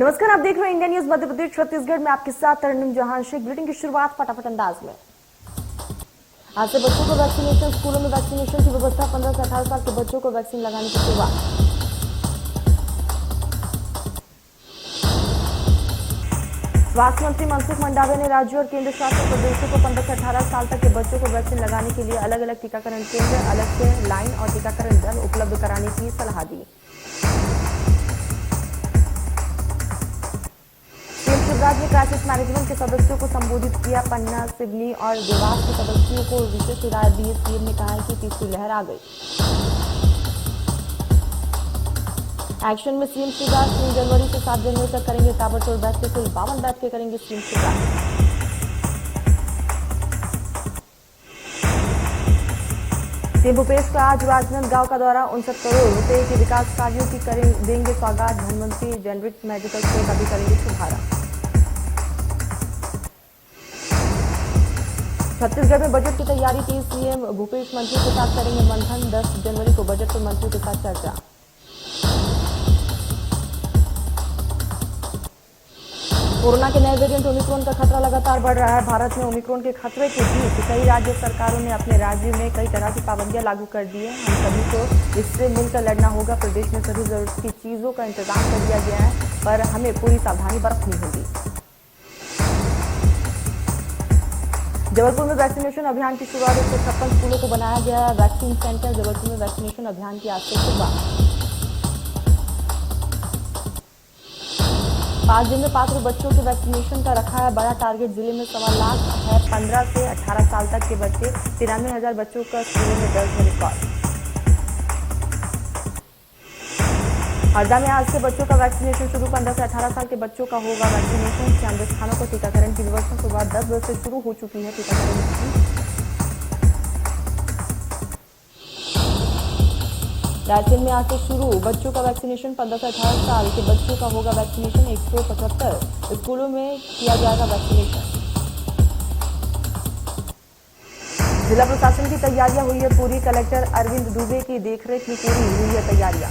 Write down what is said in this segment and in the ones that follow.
नमस्कार, आप देख रहे हैं इंडिया न्यूज मध्य प्रदेश छत्तीसगढ़ में आपके साथ तरन्नुम जहां शेख। बुलेटिन की शुरुआत फटाफट अंदाज में। आज से बच्चों को वैक्सीनेशन, स्कूलों में वैक्सीनेशन की व्यवस्था। 15 से 18 साल के बच्चों को वैक्सीन लगाने की शुरुआत। स्वास्थ्य मंत्री मनसुख मंडाविया ने राज्यों और केंद्र शासित प्रदेशों को 15 से 18 साल तक के बच्चों को वैक्सीन लगाने के लिए अलग अलग टीकाकरण केंद्र, अलग से लाइन और टीकाकरण दल उपलब्ध कराने की सलाह दी। शिवराज ने क्राइसिस मैनेजमेंट के सदस्यों को संबोधित किया। पन्ना, सिवनी और देवास के सदस्यों को विशेष हिदायत दी। सीएम ने कहा कि तीसरी लहर आ गई। एक्शन में सीएम शिवराज 3 जनवरी से 7 जनवरी तक करेंगे ताबड़तोड़ बैठकें। कुल 52 बैठकें करेंगे सीएम शिवराज। सीएम भूपेश का आज राजनांदगांव का दौरा। 59 करोड़ रुपए के विकास कार्यों की देंगे सौगात। धनवंतरी जेनरिक मेडिकल स्टोर का भी करेंगे शुभारंभ। छत्तीसगढ़ में बजट की तैयारी की। सीएम भूपेश मंत्री के साथ करेंगे मंथन। 10 जनवरी को बजट पर मंत्रियों के साथ चर्चा। कोरोना के नए वेरिएंट ओमिक्रॉन का खतरा लगातार बढ़ रहा है। भारत में ओमिक्रॉन के खतरे के बीच कई राज्य सरकारों ने अपने राज्य में कई तरह की पाबंदियां लागू कर दी है। हम सभी को इससे मिलकर लड़ना होगा। प्रदेश में सभी जरूरत की चीजों का इंतजाम कर दिया गया है, पर हमें पूरी सावधानी बरतनी होगी। जबलपुर में वैक्सीनेशन अभियान की शुरुआत। 156 स्कूलों को बनाया गया है वैक्सीन सेंटर। जबलपुर में वैक्सीनेशन अभियान की आज से शुरुआत। 5 दिन में पात्र बच्चों के वैक्सीनेशन का रखा है बड़ा टारगेट। जिले में 1.25 लाख है 15 से 18 साल तक के बच्चे। 93,000 बच्चों का स्कूलों में दर्ज है रिकॉर्ड। हरदा में आज से बच्चों का वैक्सीनेशन शुरू। 15 से 18 साल के बच्चों का होगा वैक्सीनेशन। 96 स्थानों पर टीकाकरण की व्यवस्था सुबह 10 बजे से शुरू हो चुकी है टीकाकरण की। रायसेन में आज से शुरू बच्चों का वैक्सीनेशन। 15 से 18 साल के बच्चों का होगा वैक्सीनेशन। 175 स्कूलों में किया जाएगा वैक्सीनेशन। जिला प्रशासन की तैयारियां हुई है पूरी। कलेक्टर अरविंद दुबे की देखरेख में पूरी हुई है तैयारियां।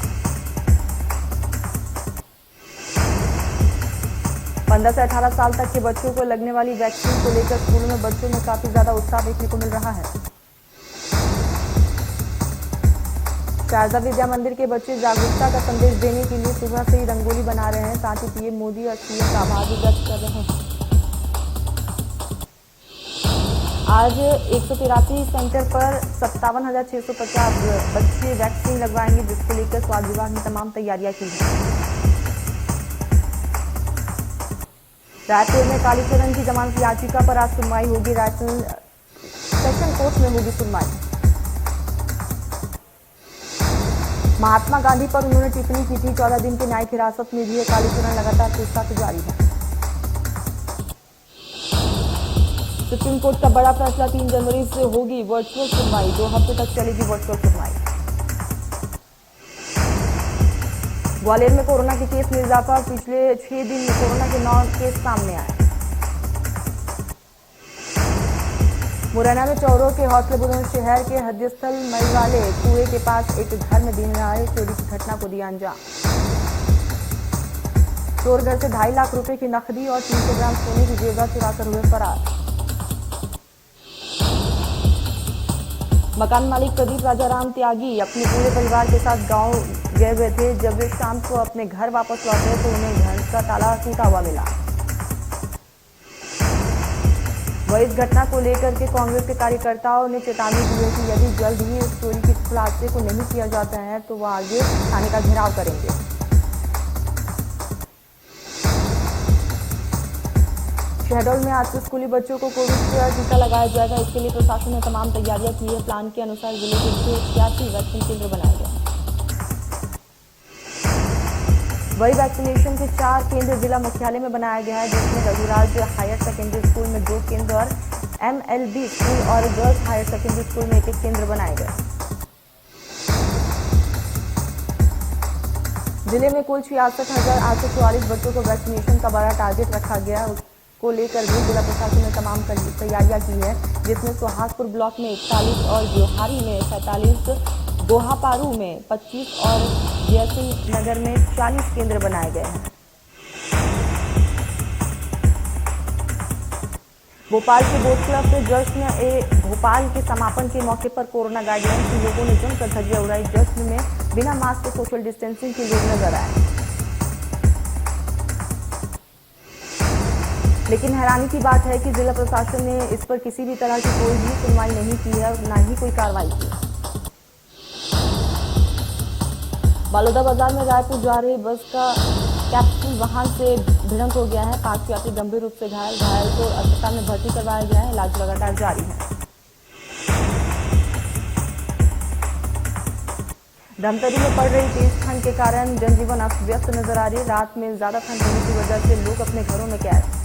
15 से 18 साल तक के बच्चों को लगने वाली वैक्सीन को लेकर स्कूलों में बच्चों में काफी ज्यादा उत्साह देखने को मिल रहा है। शारदा विद्या मंदिर के बच्चे जागरूकता का संदेश देने के लिए सुबह से ही रंगोली बना रहे हैं। साथ ही पीएम मोदी और सीएम का आभार भी व्यक्त कर रहे हैं। आज 183 सेंटर पर 57,650 बच्चे वैक्सीन लगवाएंगे, जिसको लेकर स्वास्थ्य विभाग ने तमाम तैयारियां की हैं। रायपुर में कालीचरण की जमानत याचिका पर आज सुनवाई होगी। रायपुर सेशन कोर्ट में होगी सुनवाई। महात्मा गांधी पर उन्होंने टिप्पणी की थी। 14 दिन की न्यायिक हिरासत में भी है कालीचरण। लगातार पूछताछ जारी है। सुप्रीम कोर्ट का बड़ा फैसला। 3 जनवरी से होगी वर्चुअल सुनवाई। 2 हफ्ते तक चलेगी वर्चुअल सुनवाई। ग्वालियर में कोरोना के केस में इजाफा। पिछले 6 दिन में कोरोना के 9 केस सामने आए। मुरैना में चौरों के हौसले बुलंद। शहर के हृदयस्थल मई वाले कुएं के पास एक घर में दिन दहाड़े चोरी की घटना को दिया अंजाम। चोर घर से 2.5 लाख रुपए की नकदी और 300 ग्राम सोने की जेवर चुराकर हुए फरार। मकान मालिक प्रदीप राजाराम त्यागी अपने पूरे परिवार के साथ गांव गए हुए थे। जब वे शाम को अपने घर वापस लौटे तो उन्हें घर का ताला टूटा हुआ मिला। वह इस घटना को लेकर के कांग्रेस के कार्यकर्ताओं ने चेतावनी दी है कि यदि जल्द ही इस चोरी के खुलासे को नहीं किया जाता है तो वह आगे थाने का घेराव करेंगे। शहडोल में आज से स्कूली बच्चों को कोविड का टीका लगाया जाएगा। इसके लिए प्रशासन ने तमाम तैयारियां की है। प्लान के अनुसार जिले के 181 वैक्सीन केंद्र बनाए गए। वही वैक्सीनेशन के 4 केंद्र जिला मुख्यालय में बनाया गया है, जिसमें रघुराज हायर सेकेंडरी स्कूल में 2 केंद्र और MLB स्कूल और गर्ल्स हायर सेकेंडरी स्कूल में 1-1 केंद्र बनाए गए। जिले में कुल 66,844 बच्चों को वैक्सीनेशन का बड़ा टारगेट रखा गया। उसको लेकर भी जिला प्रशासन ने तमाम तैयारियां की है, जिसमें सुहासपुर ब्लॉक में 41 और जोहारी में 47, गोहापारू में 25 और जयसिंह नगर में 40 केंद्र बनाए गए हैं। भोपाल के बोट क्लब के जश्न भोपाल के समापन के मौके पर कोरोना गाइडलाइन के लोगों ने जमकर धज्जियां उड़ाई। जश्न में बिना मास्क के सोशल डिस्टेंसिंग के लोग नजर आए। लेकिन हैरानी की बात है कि जिला प्रशासन ने इस पर किसी भी तरह की कोई भी सुनवाई नहीं की है और न ही कोई कार्रवाई की है। बालोदा बाजार में रायपुर जा रही बस का कैप्सूल वाहन से भिड़ंत हो गया है। 5 यात्री गंभीर रूप से घायल को अस्पताल में भर्ती करवाया गया है। इलाज लगातार जारी है। धमतरी में पड़ रही तेज ठंड के कारण जनजीवन अस्त व्यस्त नजर आ रही है। रात में ज्यादा ठंड होने की वजह से लोग अपने घरों में कैद।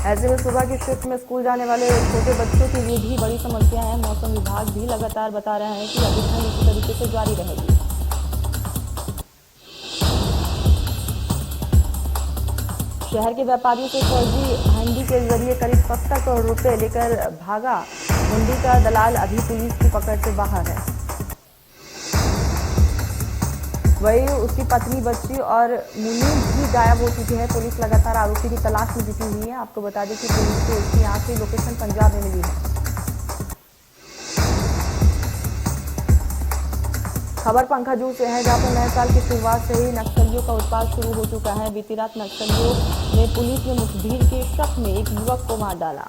ऐसे में सुबह की शिफ्ट में स्कूल जाने वाले छोटे बच्चों के लिए भी बड़ी समस्या है। मौसम विभाग भी लगातार बता रहा है कि अभी ठंड इसी तरीके से जारी रहेगी। शहर के व्यापारियों से फर्जी हंडी के जरिए करीब 70 करोड़ रुपए लेकर भागा हुंडी का दलाल अभी पुलिस की पकड़ से बाहर है। वही उसकी पत्नी, बच्ची और मुनीम भी गायब हो चुकी है। पुलिस लगातार आरोपी की तलाश में जुटी हुई है। आपको बता दें कि पुलिस को उसकी आखिरी लोकेशन पंजाब में मिली है। खबर पंखाजू से है, जहां पर नए साल की शुरुआत से ही नक्सलियों का उत्पात शुरू हो चुका है। बीती रात नक्सलियों ने पुलिस में मुखबिर के शक में एक युवक को मार डाला।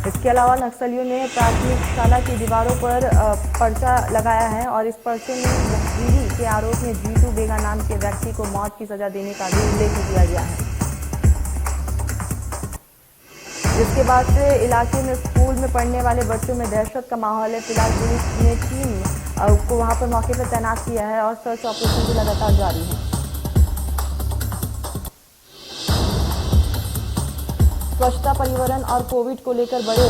इसके अलावा नक्सलियों ने प्राथमिक शाला की दीवारों पर पर्चा लगाया है और इस पर्चे में मुखबिरी के आरोप में जीतू बेगा नाम के व्यक्ति को मौत की सजा देने का भी उल्लेख किया गया है। जिसके बाद से इलाके में स्कूल में पढ़ने वाले बच्चों में दहशत का माहौल है। फिलहाल पुलिस ने टीम को वहां पर मौके पर तैनात किया है और सर्च ऑपरेशन भी लगातार जारी है। स्वच्छता, पर्यावरण और कोविड को लेकर बड़े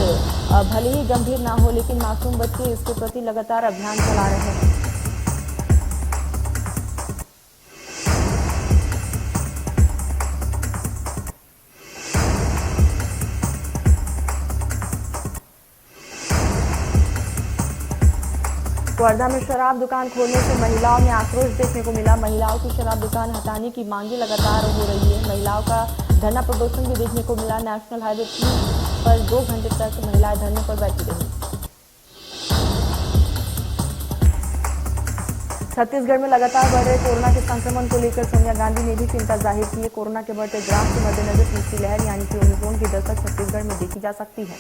भले ही गंभीर ना हो, लेकिन मासूम बच्चे इसके प्रति लगातार अभियान चला रहे हैं। वर्धा में शराब दुकान खोलने से महिलाओं में आक्रोश देखने को मिला। महिलाओं की शराब दुकान हटाने की मांगे लगातार हो रही है। महिलाओं का धरना प्रदर्शन भी देखने को मिला। नेशनल हाईवे 3 पर 2 घंटे तक महिलाएं धरने पर बैठी रही। छत्तीसगढ़ में लगातार बढ़ रहे कोरोना के संक्रमण को लेकर सोनिया गांधी ने भी चिंता जाहिर की है। कोरोना के बढ़ते ग्राफ के मद्देनजर तीसरी लहर यानी कि ओमिक्रॉन की दस्तक छत्तीसगढ़ में देखी जा सकती है।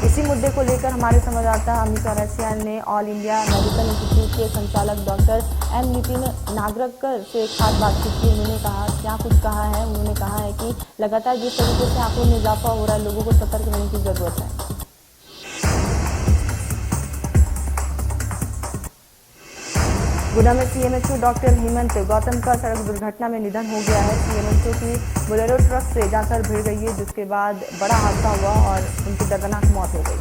इसी मुद्दे को लेकर हमारे संवाददाता अमित औरसिया ने ऑल इंडिया मेडिकल इंस्टीट्यूट के संचालक डॉक्टर एम नितिन नागरकर से खास बातचीत की। उन्होंने क्या कुछ कहा है। उन्होंने कहा है कि लगातार जिस तरीके से आंकड़ों में इजाफा हो रहा है, लोगों को सतर्क रहने की जरूरत है। गुना में सीएमएचओ डॉक्टर हेमंत गौतम का सड़क दुर्घटना में निधन हो गया है। सीएमएचओ की बोलेरो ट्रक से जाकर भिड़ गई है, जिसके बाद बड़ा हादसा हुआ और उनकी दर्दनाक मौत हो गई।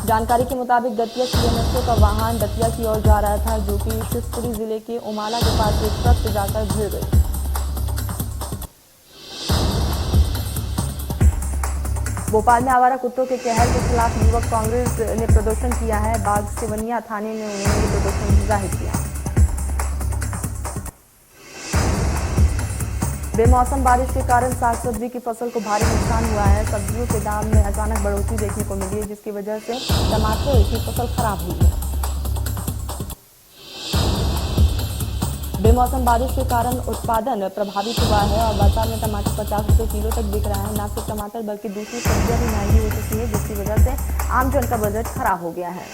जानकारी के मुताबिक दतिया सीएमएचओ का वाहन दतिया की ओर जा रहा था, जो कि शिवपुरी जिले के उमाला के पास एक ट्रक से जाकर भिड़ गई। भोपाल में आवारा कुत्तों के कहर के खिलाफ युवक कांग्रेस ने प्रदर्शन किया है। बाग सिवनिया थाने में उन्होंने प्रदर्शन जाहिर किया। बेमौसम बारिश के कारण साग सब्जी की फसल को भारी नुकसान हुआ है। सब्जियों के दाम में अचानक बढ़ोतरी देखने को मिली है, जिसकी वजह से टमाटर की फसल खराब हुई है। बेमौसम बारिश के कारण उत्पादन प्रभावित हुआ है और बाजार में टमाटर 50 रुपये किलो तक बिक रहा है। न सिर्फ टमाटर बल्कि दूसरी सब्जियां भी महंगी हो चुकी है, जिसकी वजह से आम जन का बजट खराब हो गया है।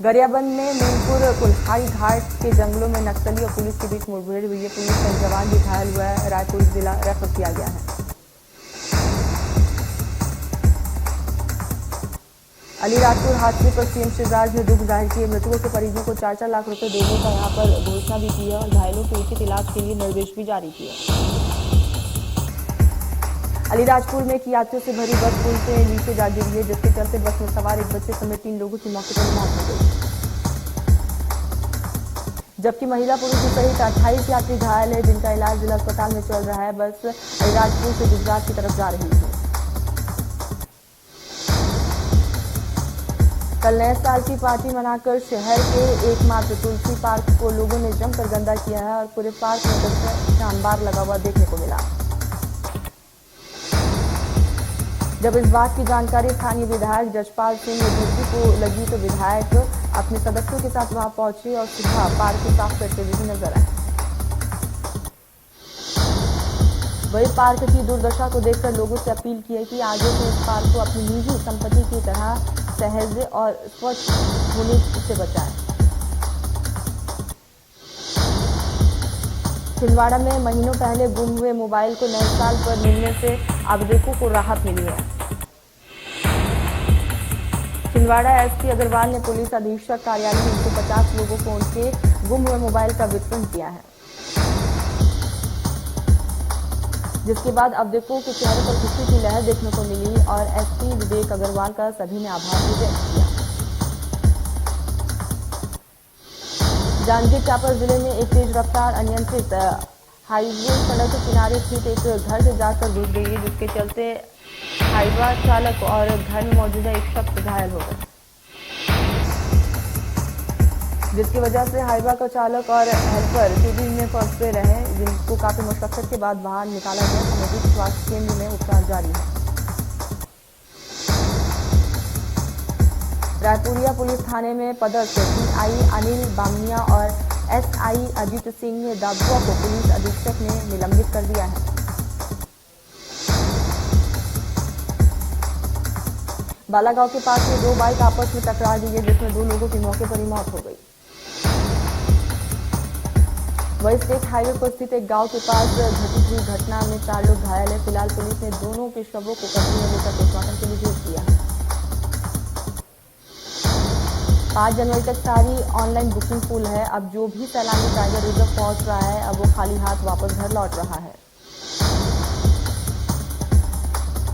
गरियाबंद में मीनपुर कुल्हाड़ी घाट के जंगलों में नक्सली और पुलिस के बीच मुठभेड़ हुई है। पुलिस का जवान भी घायल हुआ है। रायपुर जिला रेफर किया गया है। अलीराजपुर हादसे पर सीएम शिवराज ने दुख जाहिर किए। मृतकों के परिजनों को 4-4 लाख रुपए देने का यहां पर घोषणा भी की है और घायलों के उचित इलाज के लिए निर्देश भी जारी किए। अलीराजपुर में एक यात्रियों से भरी बस पुल से नीचे जा गिरी है, जिसके चलते बस में सवार एक बच्चे समेत 3 लोगों की मौके पर मौत हो गई, जबकि महिला पुरुष सहित 28 यात्री घायल है, जिनका इलाज जिला अस्पताल में चल रहा है। बस अलीराजपुर से गुजरात की तरफ जा रही थी। कल नए साल की पार्टी मनाकर शहर के एकमात्र तुलसी पार्क को लोगों ने जमकर गंदा किया है और पूरे पार्क में कचरा का अंबार लगा हुआ देखने को मिला। जब इस बात की जानकारी स्थानीय विधायक जजपाल सिंह मुखर्जी को लगी तो विधायक अपने सदस्यों के साथ वहां पहुंचे और सुबह पार्क को साफ करते हुए नजर आए। वही पार्क की दुर्दशा को देखकर लोगों से अपील की है कि आगे से इस पार्क को अपनी निजी संपत्ति की तरह सहज और स्वच्छ होने से बचाएं। छिंदवाड़ा में महीनों पहले गुम हुए मोबाइल को नए साल पर मिलने से आवेदकों को राहत मिली है। छिंदवाड़ा एसपी अग्रवाल ने पुलिस अधीक्षक कार्यालय में 150 लोगों को उनके गुम हुए मोबाइल का वितरण किया है, जिसके बाद आवेदकों के चेहरे पर खुशी की लहर देखने को मिली और एसपी विवेक अग्रवाल का सभी ने आभार भी व्यक्त किया। जांजगीर चांपा जिले में एक तेज रफ्तार अनियंत्रित हाईवे सड़क के किनारे स्थित एक घर से जाकर घुस गई है, जिसके चलते हाईवा चालक और घर में मौजूदा एक शख्स घायल हो गए, जिसकी वजह से हाईवा का चालक और हेल्पर केबिन में फंसे रहे, जिनको काफी मुश्किल के बाद बाहर निकाला गया। सामुदायिक स्वास्थ्य केंद्र में उपचार जारी है। रायपुरिया पुलिस थाने में पदस्थ सीआई अनिल बामनिया और एसआई अजीत सिंह दाबुआ को पुलिस अधीक्षक ने निलंबित कर दिया है। बालागांव के पास में 2 बाइक आपस में टकरा गई है, जिसमें 2 लोगों की मौके पर ही मौत हो गई। वही स्टेट हाईवे पर स्थित एक गांव के पास घटित हुई घटना में 4 लोग घायल हैं। फिलहाल पुलिस ने दोनों के शवों को कब्जे में लेकर पोस्टमार्टम के लिए भेज दिया है। 5 जनवरी तक सारी ऑनलाइन बुकिंग फुल है। अब जो भी सैलानी टाइगर रिजर्व पहुंच रहा है, अब वो खाली हाथ वापस घर लौट रहा है।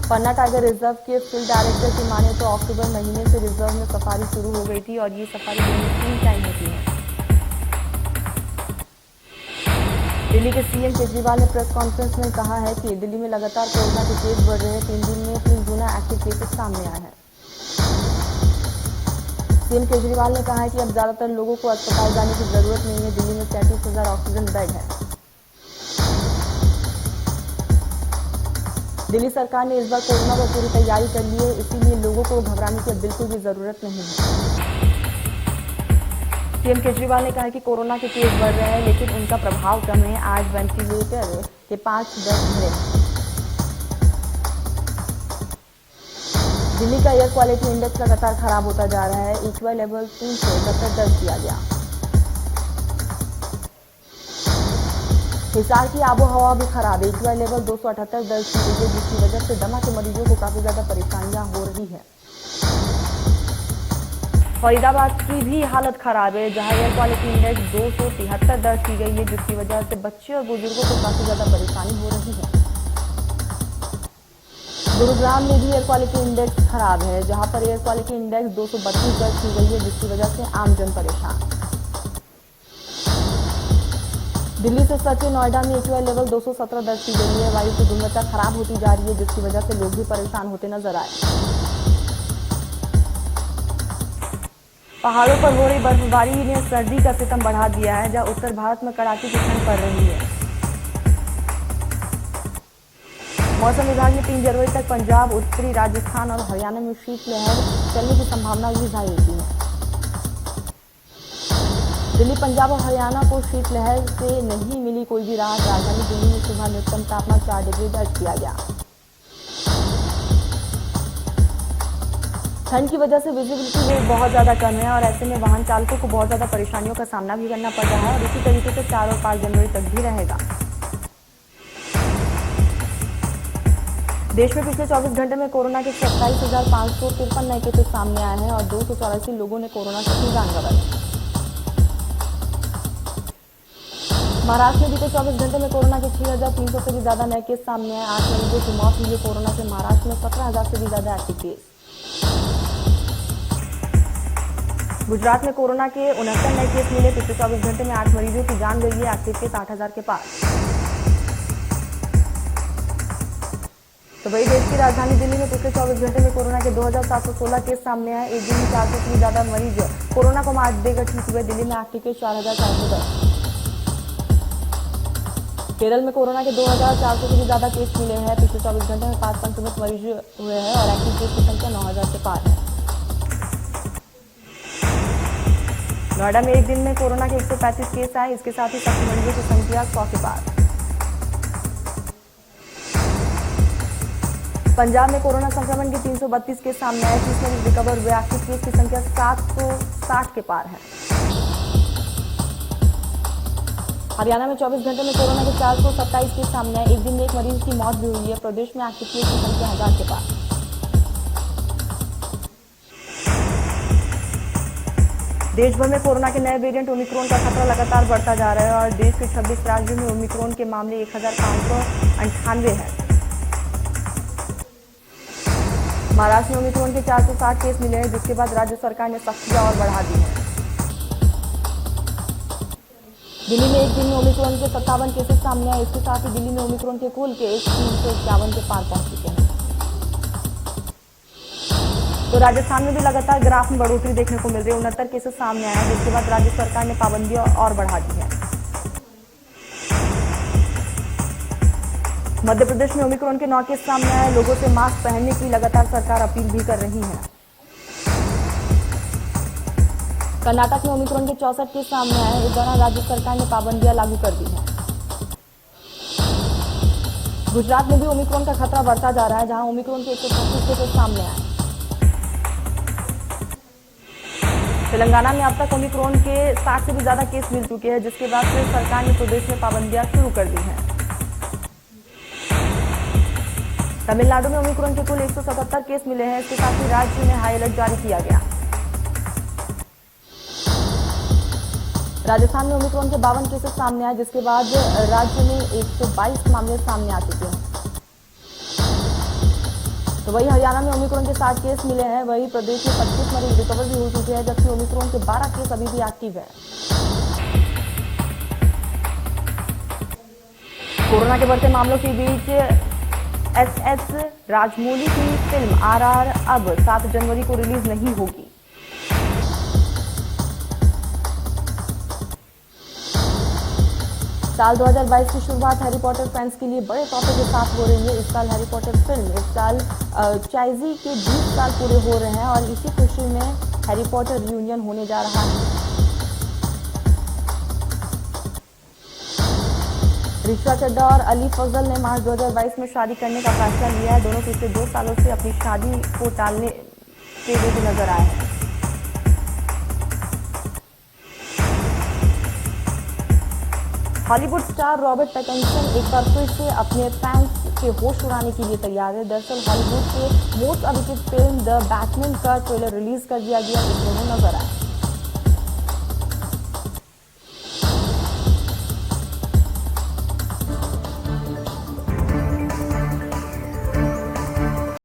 पन्ना टाइगर रिजर्व के फील्ड डायरेक्टर की माने तो अक्टूबर महीने से रिजर्व में सफारी शुरू हो गई थी और ये सफारी दिन में 3 टाइम होती है। दिल्ली के सीएम केजरीवाल ने प्रेस कॉन्फ्रेंस में कहा है कि दिल्ली में लगातार कोरोना के केस बढ़ रहे हैं। 3 दिन में 3 गुना एक्टिव केसेस सामने आए हैं। सीएम केजरीवाल ने कहा है कि अब ज्यादातर लोगों को अस्पताल जाने की जरूरत नहीं है। दिल्ली में 33,000 ऑक्सीजन बेड है। दिल्ली सरकार ने इस बार कोरोना पर पूरी तैयारी कर ली है, इसीलिए लोगों को घबराने की बिल्कुल भी जरूरत नहीं है। सीएम केजरीवाल ने कहा कि कोरोना के केस बढ़ रहे हैं, लेकिन उनका प्रभाव कम है। आज वेंटिलेटर के 5 बेड भरे। दिल्ली का एयर क्वालिटी इंडेक्स लगातार खराब होता जा रहा है। एक्यूआई लेवल 377 दर्ज किया गया। हिसार की आबोहवा भी खराब है। एक्यूआई लेवल 278 दर्ज की गई है, जिसकी वजह से दमा के मरीजों को काफी ज्यादा परेशानियां हो रही है। फरीदाबाद की भी हालत खराब है, जहां एयर क्वालिटी इंडेक्स 273 दर्ज की गई है, जिसकी वजह से बच्चे और बुजुर्गों को काफी ज्यादा परेशानी हो रही है। गुरुग्राम में भी एयर क्वालिटी इंडेक्स खराब है, जहां पर एयर क्वालिटी इंडेक्स 232 दर्ज की गई है, जिसकी वजह से आमजन परेशान। दिल्ली से सटे नोएडा में एक्यूआई लेवल 217 दर्ज की गई है। वायु की गुणवत्ता खराब होती जा रही है, जिसकी वजह से लोग भी परेशान होते नजर आए। पहाड़ों पर हो रही बर्फबारी ने सर्दी का सितम बढ़ा दिया है, जहां उत्तर भारत में कड़ाके की ठंड पड़ रही है। मौसम विभाग ने 3 जनवरी तक पंजाब, उत्तरी राजस्थान और हरियाणा में शीतलहर चलने की संभावना भी जाहिर की है। दिल्ली, पंजाब और हरियाणा को शीतलहर से नहीं मिली कोई भी राहत। राजधानी दिल्ली में सुबह न्यूनतम तापमान 4 डिग्री दर्ज किया गया। ठंड की वजह से विजिबिलिटी रेट बहुत ज्यादा कम है और ऐसे में वाहन चालकों को बहुत ज्यादा परेशानियों का सामना भी करना पड़ रहा है और इसी तरीके से 4 और 5 जनवरी तक भी रहेगा। देश में पिछले 24 घंटे में कोरोना के 27,553 नए केसेस सामने आए हैं और 284 लोगों ने कोरोना से अपनी जान गंवाई। महाराष्ट्र में बीते 24 घंटे में कोरोना के 6,300 से भी ज्यादा नए केस सामने आए। 8 मरीजों की मौत हुई है। कोरोना से महाराष्ट्र में 17,000 से भी ज्यादा एक्टिव केस। गुजरात में कोरोना के 69 नए केस मिले। पिछले 24 घंटे में 8 मरीजों की जान गई है। एक्टिव केस 8,000 के पास। तो वही देश की राजधानी दिल्ली में पिछले 24 घंटे में कोरोना के 2716 केस सामने आए। एक दिन में 400 से ज्यादा मरीज कोरोना को मात देकर ठीक हुए। दिल्ली में एक्टिव केस 4410। केरल में कोरोना के 2400 से भी ज्यादा केस मिले हैं। पिछले 24 घंटे में 5 संक्रमित मरीज हुए हैं और एक्टिव केस की संख्या 9000 से पार है। नोएडा में एक दिन में कोरोना के 135 केस आए। इसके साथ ही सक्रिय मरीजों की संख्या 100 के पार। पंजाब में कोरोना संक्रमण के 332 केस सामने आए। 30 मरीज रिकवर हुए। एक्टिव केस की संख्या 760 के पार है। हरियाणा में 24 घंटे में कोरोना के 427 केस सामने आए। एक दिन में एक मरीज की मौत भी हुई है। प्रदेश में एक्टिव केस की संख्या 1000 के पार। देश भर में कोरोना के नए वेरिएंट ओमिक्रॉन का खतरा लगातार बढ़ता जा रहा है और देश के 26 राज्यों में ओमिक्रॉन के मामले 1598 हैं। महाराष्ट्र में ओमिक्रॉन के 460 केस मिले हैं, जिसके बाद राज्य सरकार ने सख्तियां और बढ़ा दी है। दिल्ली में एक दिन में ओमिक्रॉन के 57 केसेस सामने आए। इसके साथ ही दिल्ली में ओमिक्रॉन के कुल केस 351 के पार पहुंच चुके हैं। तो राजस्थान में भी लगातार ग्राफ में बढ़ोतरी देखने को मिल रही है। 69 केसेस सामने आए हैं, जिसके बाद राज्य सरकार ने पाबंदियां और बढ़ा दी है। मध्य प्रदेश में ओमिक्रॉन के 9 केस सामने आए। लोगों से मास्क पहनने की लगातार सरकार अपील भी कर रही है। कर्नाटक में ओमिक्रॉन के 64 केस सामने आए। इस दौरान राज्य सरकार ने पाबंदियां लागू कर दी है। गुजरात में भी ओमिक्रॉन का खतरा बढ़ता जा रहा है, जहां ओमिक्रॉन के 136 केसेस सामने आए। तेलंगाना में अब तक ओमिक्रॉन के 60 से भी ज्यादा केस मिल चुके हैं, जिसके बाद से सरकार ने प्रदेश में पाबंदियां शुरू कर दी हैं। तमिलनाडु में ओमिक्रॉन के कुल 177 केस मिले हैं। इसके साथ ही राज्य में हाई अलर्ट जारी किया गया। राजस्थान में ओमिक्रॉन के 52 केसेस सामने आए, जिसके बाद राज्य में 122 मामले सामने आ चुके हैं। तो वही हरियाणा में ओमिक्रॉन के 60 केस मिले हैं। वही प्रदेश में 25 मरीज रिकवर भी हो चुके हैं, जबकि ओमिक्रॉन के 12 केस अभी भी एक्टिव है। कोरोना के बढ़ते मामलों के बीच एस राजमौली की फिल्म RR अब 7 जनवरी को रिलीज नहीं होगी। साल 2022 की शुरुआत हैरी पॉटर फैंस के लिए बड़े तोहफे के साथ हो रही है। इस साल हैरी पॉटर फिल्म इस साल चाइजी के 20 साल पूरे हो रहे हैं और इसी खुशी में हैरी पॉटर रियूनियन होने जा रहा है। ऋचा चड्ढा और अली फजल ने मार्च 2022 में शादी करने का फैसला लिया है। दोनों पिछले 2 सालों से अपनी शादी को टालने के लिए भी नजर आए हैं। हॉलीवुड स्टार रॉबर्ट पैटिंसन एक बार फिर से अपने फैंस के होश उड़ाने के लिए तैयार है। दरअसल हॉलीवुड के most awaited film the Batman का ट्रेलर रिलीज कर दिया गया, जिसमें वो नजर आए।